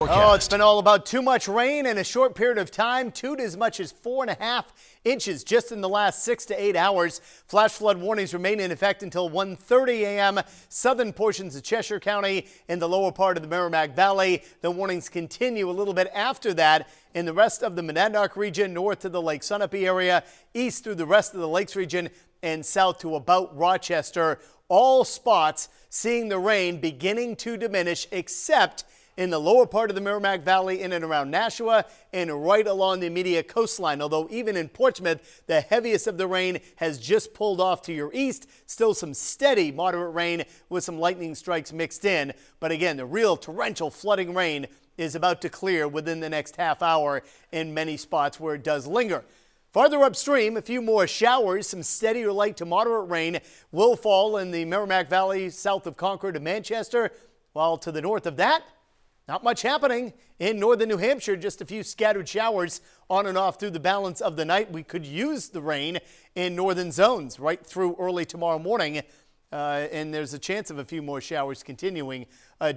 Oh, it's been all about too much rain in a short period of time. To as much as 4.5 inches just in the last 6 to 8 hours. Flash flood warnings remain in effect until 1:30 a.m. Southern portions of Cheshire County and the lower part of the Merrimack Valley. The warnings continue a little bit after that in the rest of the Monadnock region, north to the Lake Sunapee area, east through the rest of the Lakes region, and south to about Rochester. All spots seeing the rain beginning to diminish, except in the lower part of the Merrimack Valley in and around Nashua and right along the immediate coastline. Although even in Portsmouth, the heaviest of the rain has just pulled off to your east. Still some steady moderate rain with some lightning strikes mixed in. But again, the real torrential flooding rain is about to clear within the next half hour in many spots where it does linger. Farther upstream, a few more showers, some steady or light to moderate rain will fall in the Merrimack Valley south of Concord and Manchester. While to the north of that, not much happening in northern New Hampshire, just a few scattered showers on and off through the balance of the night. We could use the rain in northern zones right through early tomorrow morning, and there's a chance of a few more showers continuing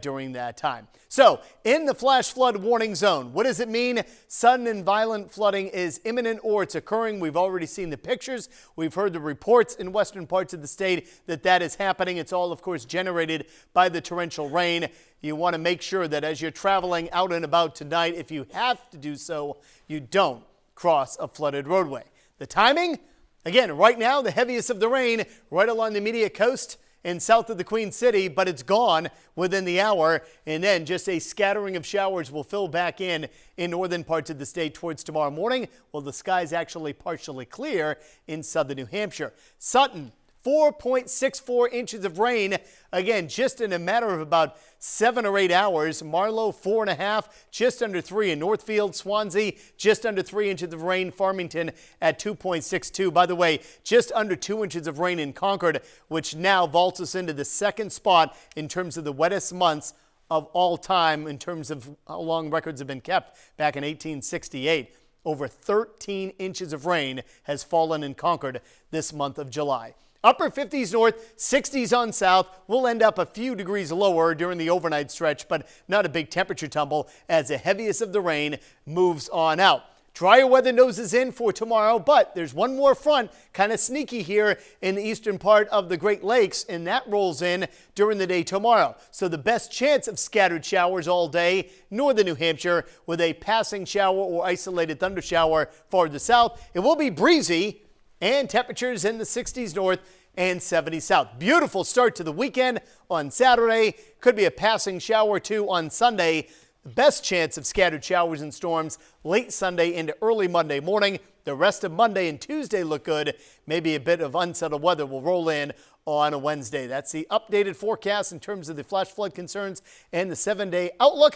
during that time. So in the flash flood warning zone, what does it mean? Sudden and violent flooding is imminent or it's occurring. We've already seen the pictures. We've heard the reports in western parts of the state that that is happening. It's all, of course, generated by the torrential rain. You want to make sure that as you're traveling out and about tonight, if you have to do so, you don't cross a flooded roadway. The timing? Again, right now, the heaviest of the rain right along the immediate coast and south of the Queen City, but it's gone within the hour. And then just a scattering of showers will fill back in northern parts of the state towards tomorrow morning. Well, the sky's actually partially clear in southern New Hampshire. Sutton, 4.64 inches of rain, again, just in a matter of about 7 or 8 hours. Marlow, 4.5, just under 3 in Northfield. Swansea, just under 3 inches of rain. Farmington at 2.62. By the way, just under 2 inches of rain in Concord, which now vaults us into the second spot in terms of the wettest months of all time in terms of how long records have been kept back in 1868. Over 13 inches of rain has fallen in Concord this month of July. Upper 50s north, 60s on south. We'll end up a few degrees lower during the overnight stretch, but not a big temperature tumble as the heaviest of the rain moves on out. Drier weather noses in for tomorrow, but there's one more front kind of sneaky here in the eastern part of the Great Lakes, and that rolls in during the day tomorrow. So the best chance of scattered showers all day, northern New Hampshire, with a passing shower or isolated thunder shower farther south. It will be breezy and temperatures in the 60s north and 70s south. Beautiful start to the weekend on Saturday. Could be a passing shower or two on Sunday. The best chance of scattered showers and storms late Sunday into early Monday morning. The rest of Monday and Tuesday look good. Maybe a bit of unsettled weather will roll in on a Wednesday. That's the updated forecast in terms of the flash flood concerns and the 7-day outlook.